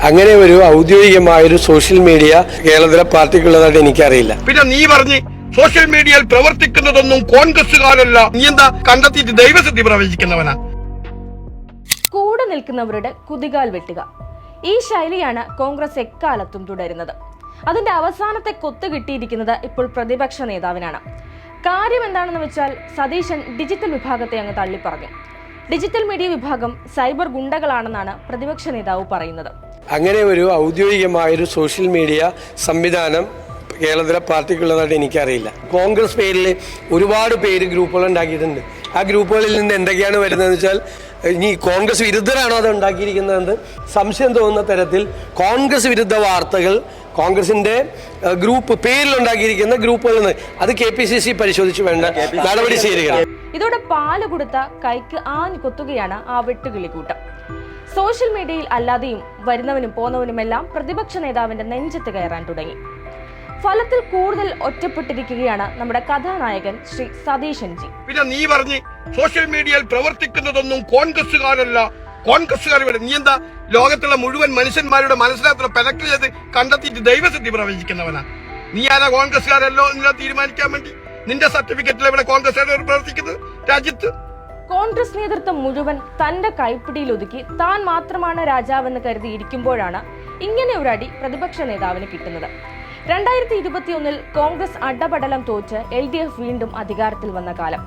അങ്ങനെ ഒരു ഔദ്യോഗികമായൊരു social media കേരളത്തിലെ പാർട്ടിക്കുള്ളതായിട്ട് എനിക്കറിയില്ല. പിന്നെ നീ പറഞ്ഞ് സോഷ്യൽ മീഡിയയിൽ പ്രവർത്തിക്കുന്നതൊന്നും കോൺഗ്രസുകാരല്ല, നീ എന്താ കണ്ടെത്തിയിട്ട് ദൈവസിദ്ധി പ്രവചിക്കുന്നവനാ? കൂടെ നിൽക്കുന്നവരുടെ കുതികാൽ വെട്ടുക, ഈ ശൈലിയാണ് കോൺഗ്രസ് എക്കാലത്തും തുടരുന്നത്. അതിന്റെ അവസാനത്തെ കൊത്തു കിട്ടിയിരിക്കുന്നത് ഇപ്പോൾ പ്രതിപക്ഷ നേതാവിനാണ്. കാര്യം എന്താണെന്ന് വെച്ചാൽ സതീശൻ ഡിജിറ്റൽ വിഭാഗത്തെ അങ്ങ് തള്ളിപ്പറഞ്ഞു. ഡിജിറ്റൽ മീഡിയ വിഭാഗം സൈബർ ഗുണ്ടകളാണെന്നാണ് പ്രതിപക്ഷ നേതാവ് പറയുന്നത്. അങ്ങനെ ഒരു ഔദ്യോഗികമായൊരു സോഷ്യൽ മീഡിയ സംവിധാനം കേരളത്തിലെ പാർട്ടിക്കുള്ളതായിട്ട് എനിക്കറിയില്ല. കോൺഗ്രസ് പേരിൽ ഒരുപാട് ഗ്രൂപ്പുകൾ ഉണ്ടാക്കിയിട്ടുണ്ട്. ആ ഗ്രൂപ്പുകളിൽ നിന്ന് എന്തൊക്കെയാണ് വരുന്നതെന്ന് വെച്ചാൽ, ഇനി കോൺഗ്രസ് വിരുദ്ധരാണോ അത് ഉണ്ടാക്കിയിരിക്കുന്നതെന്ന് സംശയം തോന്നുന്ന തരത്തിൽ കോൺഗ്രസ് വിരുദ്ധ വാർത്തകൾ കോൺഗ്രസിന്റെ ഗ്രൂപ്പ് പേരിലുണ്ടാക്കിയിരിക്കുന്ന ഗ്രൂപ്പുകളിൽ നിന്ന് അത് KPCC പരിശോധിച്ച് വേണ്ട നടപടി സ്വീകരിക്കണം. ഇതോടെ പാല് കൊടുത്ത കൈക്ക് ആഞ്ഞു കൊത്തുകയാണ് ആ വെട്ടുകിളിക്കൂട്ടം. സോഷ്യൽ മീഡിയയിൽ അല്ലാതെയും വരുന്നവനും പോന്നവനുമെല്ലാം പ്രതിപക്ഷ നേതാവിന്റെ നെഞ്ചത്ത് കയറാൻ തുടങ്ങി. ഫലത്തിൽ കൂടുതൽ ഒറ്റപ്പെട്ടിരിക്കുകയാണ് നമ്മുടെ കഥാനായകൻ ശ്രീ സതീശൻ ജി. പിന്നെ നീ പറഞ്ഞ് സോഷ്യൽ മീഡിയയിൽ പ്രവർത്തിക്കുന്നതൊന്നും കോൺഗ്രസുകാരല്ല, കോൺഗ്രസുകാർ. നീ എന്താ ലോകത്തുള്ള മുഴുവൻ മനുഷ്യന്മാരുടെ മനസ്സിലാക്കുന്ന പെലക്ട് ചെയ്ത് കണ്ടെത്തിയിട്ട് ദൈവസിദ്ധി പ്രവചിക്കുന്നവനാ? നീ ആരാ കോൺഗ്രസുകാരല്ലോ എന്നില്ല തീരുമാനിക്കാൻ വേണ്ടി? നിന്റെ സർട്ടിഫിക്കറ്റിൽ ഇവിടെ കോൺഗ്രസുകാർ പ്രവർത്തിക്കുന്നത് രാജ്യത്ത്? കോൺഗ്രസ് നേതൃത്വം മുഴുവൻ തന്റെ കൈപ്പിടിയിൽ ഒതുക്കി താൻ മാത്രമാണ് രാജാവെന്ന് കരുതി ഇരിക്കുമ്പോഴാണ് ഇങ്ങനെ ഒരു അടി പ്രതിപക്ഷ നേതാവിന് കിട്ടുന്നത്. 2021 കോൺഗ്രസ് അടപടലം തോറ്റ് LDF വീണ്ടും അധികാരത്തിൽ വന്ന കാലം.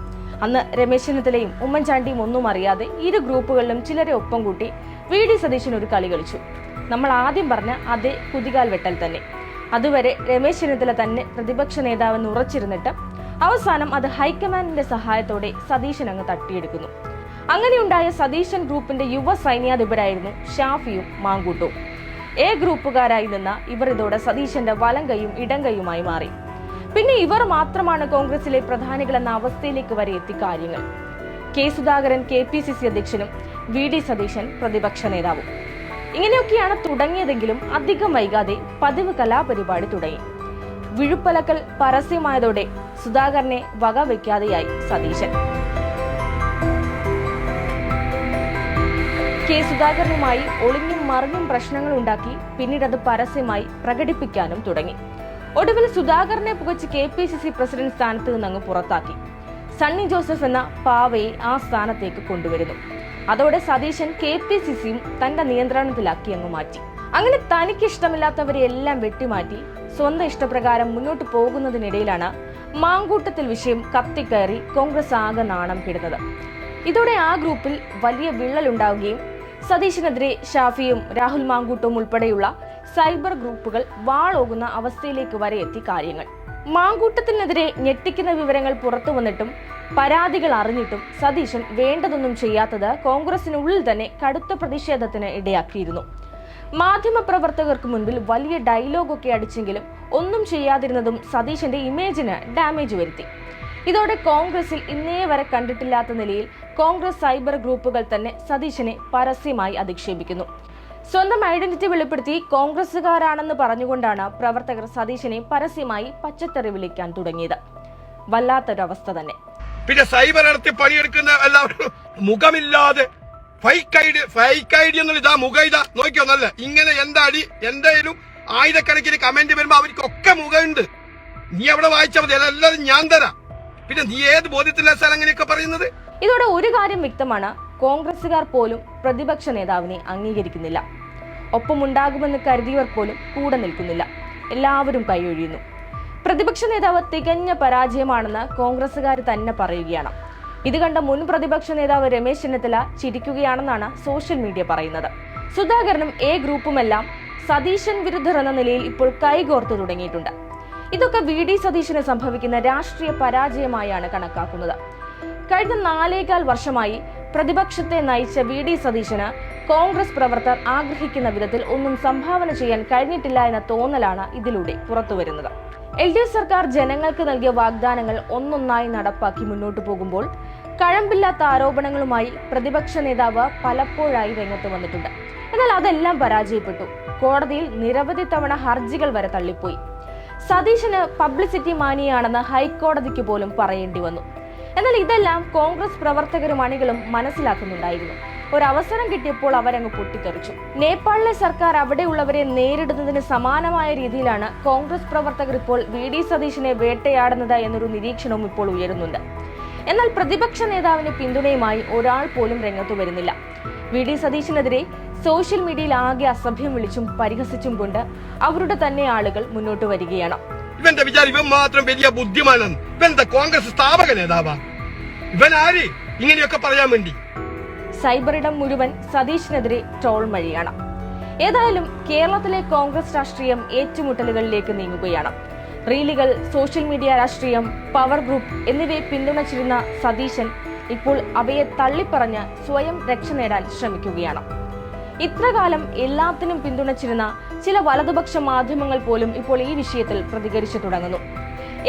അന്ന് രമേശ് ചെന്നിത്തലയും ഉമ്മൻചാണ്ടിയും ഒന്നും അറിയാതെ ഇരു ഗ്രൂപ്പുകളിലും ചിലരെ ഒപ്പം കൂട്ടി VD സതീശൻ ഒരു കളി കളിച്ചു. നമ്മൾ ആദ്യം പറഞ്ഞ അതേ കുതികാൽ വെട്ടൽ തന്നെ. അതുവരെ രമേശ് ചെന്നിത്തല തന്നെ പ്രതിപക്ഷ നേതാവെന്ന് ഉറച്ചിരുന്നിട്ട് അവസാനം അത് ഹൈക്കമാൻഡിന്റെ സഹായത്തോടെ സതീശൻ അങ്ങ് തട്ടിയെടുക്കുന്നു. അങ്ങനെയുണ്ടായ സതീശൻ ഗ്രൂപ്പിന്റെ യുവ സൈന്യാധിപരായിരുന്നു ഷാഫിയും മാങ്കൂട്ടവും. A ഗ്രൂപ്പുകാരായി നിന്ന ഇവർ ഇതോടെ സതീശന്റെ വലം കൈയും ഇടം കൈയുമായി മാറി. പിന്നെ ഇവർ മാത്രമാണ് കോൺഗ്രസിലെ പ്രധാനികൾ എന്ന അവസ്ഥയിലേക്ക് വരെ എത്തി കാര്യങ്ങൾ. K സുധാകരൻ KPCC അധ്യക്ഷനും VD സതീശൻ പ്രതിപക്ഷ നേതാവും. ഇങ്ങനെയൊക്കെയാണ് തുടങ്ങിയതെങ്കിലും അധികം വൈകാതെ പതിവ് കലാപരിപാടി തുടങ്ങി. വിഴുപ്പലക്കൽ പരസ്യമായതോടെ സുധാകരനെ വകവെക്കാതെയായി സതീശൻ. K സുധാകരനുമായി ഒളിഞ്ഞും മറിഞ്ഞും പ്രശ്നങ്ങൾ ഉണ്ടാക്കി പിന്നീട് അത് പരസ്യമായി പ്രകടിപ്പിക്കാനും തുടങ്ങി. ഒടുവിൽ സുധാകരനെ പുകച്ച് KPCC പ്രസിഡന്റ് സ്ഥാനത്ത് നിന്നങ്ങ് പുറത്താക്കി. സണ്ണി ജോസഫ് എന്ന പാവയെ ആ സ്ഥാനത്തേക്ക് കൊണ്ടുവരുന്നു. അതോടെ സതീശൻ KPCCയും തന്റെ നിയന്ത്രണത്തിലാക്കി അങ്ങ് മാറ്റി. അങ്ങനെ തനിക്ക് ഇഷ്ടമില്ലാത്തവരെ എല്ലാം വെട്ടിമാറ്റി സ്വന്തം ഇഷ്ടപ്രകാരം മുന്നോട്ട് പോകുന്നതിനിടയിലാണ് മാങ്കൂട്ടത്തിൽ വിഷയം കത്തിക്കയറി കോൺഗ്രസ് ആകെ നാണം കിടുന്നത്. ഇതോടെ ആ ഗ്രൂപ്പിൽ വലിയ വിള്ളലുണ്ടാവുകയും സതീശനെതിരെ ഷാഫിയും രാഹുൽ മാങ്കൂട്ടവും ഉൾപ്പെടെയുള്ള സൈബർ ഗ്രൂപ്പുകൾ വാളോകുന്ന അവസ്ഥയിലേക്ക് വരെ എത്തി കാര്യങ്ങൾ. മാങ്കൂട്ടത്തിനെതിരെ ഞെട്ടിക്കുന്ന വിവരങ്ങൾ പുറത്തു വന്നിട്ടും പരാതികൾ അറിഞ്ഞിട്ടും സതീശൻ വേണ്ടതൊന്നും ചെയ്യാത്തത് കോൺഗ്രസിനുള്ളിൽ തന്നെ കടുത്ത പ്രതിഷേധത്തിന് ഇടയാക്കിയിരുന്നു. മാധ്യമപ്രവർത്തകർക്ക് മുൻപിൽ വലിയ ഡയലോഗൊക്കെ അടിച്ചെങ്കിലും ഒന്നും ചെയ്യാതിരുന്നതും സതീശന്റെ ഇമേജിന് ഡാമേജ് വരുത്തി. ഇതോടെ കോൺഗ്രസിൽ ഇന്നേ വരെ കണ്ടിട്ടില്ലാത്ത നിലയിൽ കോൺഗ്രസ് സൈബർ ഗ്രൂപ്പുകൾ തന്നെ സതീശനെ പരസ്യമായി അധിക്ഷേപിക്കുന്നു. സ്വന്തം ഐഡന്റിറ്റി വെളിപ്പെടുത്തി കോൺഗ്രസുകാരാണെന്ന് പറഞ്ഞുകൊണ്ടാണ് പ്രവർത്തകർ സതീശനെ പരസ്യമായി പച്ചത്തെറി വിളിക്കാൻ തുടങ്ങിയത്. വല്ലാത്തൊരവസ്ഥ തന്നെ. പിന്നെ സൈബർ നടത്തി പണിയെടുക്കുന്ന എല്ലാവരും മുഖമില്ലാതെ ഫേക്ക് ഐഡി എന്നുള്ള ഇതാ മുഖം ഇതാ നോക്കിയോ നല്ല ഇങ്ങനെ എന്തായാലും ആയിരക്കണക്കിന് കമന്റ് വരുമ്പോ അവർക്കൊക്കെ മുഖമുണ്ട്. നീ അവിടെ വായിച്ചാൽ മതി, എല്ലാവരും ഞാൻ തരാം. പിന്നെ നീ ഏത് ബോധ്യത്തിലാ സാർ അങ്ങനെയൊക്കെ പറയുന്നത്? ഇതോടെ ഒരു കാര്യം വ്യക്തമാണ്, കോൺഗ്രസുകാർ പോലും പ്രതിപക്ഷ നേതാവിനെ അംഗീകരിക്കുന്നില്ല. ഒപ്പമുണ്ടാകുമെന്ന് കരുതിയവർ പോലും കൂടെ നിൽക്കുന്നില്ല. എല്ലാവരും കൈയൊഴിയുന്നു. പ്രതിപക്ഷ നേതാവ് തികഞ്ഞ പരാജയമാണെന്ന് കോൺഗ്രസുകാർ തന്നെ പറയുകയാണ്. ഇത് കണ്ട മുൻ പ്രതിപക്ഷ നേതാവ് രമേശ് ചെന്നിത്തല ചിരിക്കുകയാണെന്നാണ് സോഷ്യൽ മീഡിയ പറയുന്നത്. സുധാകരനും A ഗ്രൂപ്പുമെല്ലാം സതീശൻ വിരുദ്ധർ എന്ന നിലയിൽ ഇപ്പോൾ കൈകോർത്തു തുടങ്ങിയിട്ടുണ്ട്. ഇതൊക്കെ VD സതീശന് സംഭവിക്കുന്ന രാഷ്ട്രീയ പരാജയമായാണ് കണക്കാക്കുന്നത്. കഴിഞ്ഞ 4.25 വർഷമായി പ്രതിപക്ഷത്തെ നയിച്ച VD സതീശന് കോൺഗ്രസ് പ്രവർത്തകർ ആഗ്രഹിക്കുന്ന വിധത്തിൽ ഒന്നും സംഭാവന ചെയ്യാൻ കഴിഞ്ഞിട്ടില്ല എന്ന തോന്നലാണ് ഇതിലൂടെ പുറത്തുവരുന്നത്. LDF സർക്കാർ ജനങ്ങൾക്ക് നൽകിയ വാഗ്ദാനങ്ങൾ ഒന്നൊന്നായി നടപ്പാക്കി മുന്നോട്ടു പോകുമ്പോൾ കഴമ്പില്ലാത്ത ആരോപണങ്ങളുമായി പ്രതിപക്ഷ നേതാവ് പലപ്പോഴായി രംഗത്ത് വന്നിട്ടുണ്ട്. എന്നാൽ അതെല്ലാം പരാജയപ്പെട്ടു. കോടതിയിൽ നിരവധി തവണ ഹർജികൾ വരെ തള്ളിപ്പോയി. സതീശന് പബ്ലിസിറ്റി മാനിയാണെന്ന് ഹൈക്കോടതിക്ക് പോലും പറയേണ്ടി വന്നു. എന്നാൽ ഇതെല്ലാം കോൺഗ്രസ് പ്രവർത്തകരും അണികളും മനസ്സിലാക്കുന്നുണ്ടായിരുന്നു. ഒരവസരം കിട്ടിയപ്പോൾ അവരങ്ങ് പൊട്ടിത്തെറിച്ചു. നേപ്പാളിലെ സർക്കാർ അവിടെയുള്ളവരെ നേരിടുന്നതിന് സമാനമായ രീതിയിലാണ് കോൺഗ്രസ് പ്രവർത്തകർ ഇപ്പോൾ വി.ഡി. സതീശനെ വേട്ടയാടുന്നത് എന്നൊരു നിരീക്ഷണവും ഇപ്പോൾ ഉയരുന്നുണ്ട്. എന്നാൽ പ്രതിപക്ഷ നേതാവിന് പിന്തുണയുമായി ഒരാൾ പോലും രംഗത്തു വരുന്നില്ല. വി.ഡി. സതീശനെതിരെ സോഷ്യൽ മീഡിയയിൽ ആകെ അസഭ്യം വിളിച്ചും പരിഹസിച്ചും കൊണ്ട് അവരുടെ തന്നെ ആളുകൾ മുന്നോട്ട് വരികയാണ്. ഇവന്റെ വിചാരം ഇവൻ മാത്രം വലിയ ബുദ്ധിമാനെന്ന്. ഇവന്റെ കോൺഗ്രസ് സ്ഥാപക നേതാവാ. ഇവൻ ആര് ഇങ്ങനെയൊക്കെ പറയാൻ വേണ്ടി? സൈബറിടം മുഴുവൻ സതീഷിനെതിരെ ട്രോൾ മഴയാണ്. ഏതായാലും കേരളത്തിലെ കോൺഗ്രസ് രാഷ്ട്രീയം ഏറ്റുമുട്ടലുകളിലേക്ക് നീങ്ങുകയാണ്. റീലുകൾ, സോഷ്യൽ മീഡിയ രാഷ്ട്രീയം, പവർ ഗ്രൂപ്പ് എന്നിവയെ പിന്തുണച്ചിരുന്ന സതീശൻ ഇപ്പോൾ അവയെ തള്ളിപ്പറഞ്ഞ് സ്വയം രക്ഷ നേടാൻ ശ്രമിക്കുകയാണ്. ഇത്രകാലം എല്ലാത്തിനും പിന്തുണച്ചിരുന്ന ചില വലതുപക്ഷ മാധ്യമങ്ങൾ പോലും ഇപ്പോൾ ഈ വിഷയത്തിൽ പ്രതികരിച്ചു തുടങ്ങുന്നു.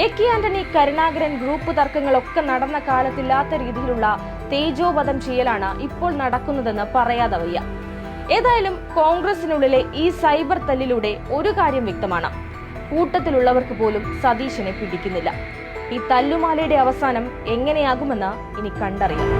എ.കെ. ആന്റണി, കരുണാകരൻ ഗ്രൂപ്പ് തർക്കങ്ങളൊക്കെ നടന്ന കാലത്തില്ലാത്ത രീതിയിലുള്ള തേജോവധം ചെയ്യലാണ് ഇപ്പോൾ നടക്കുന്നതെന്ന് പറയാതെ വയ്യ. ഏതായാലും കോൺഗ്രസിനുള്ളിലെ ഈ സൈബർ തല്ലിലൂടെ ഒരു കാര്യം വ്യക്തമാണ്: കൂട്ടത്തിലുള്ളവർക്ക് പോലും സതീശനെ പിടിക്കുന്നില്ല. ഈ തല്ലുമാലയുടെ അവസാനം എങ്ങനെയാകുമെന്ന് ഇനി കണ്ടറിയാം.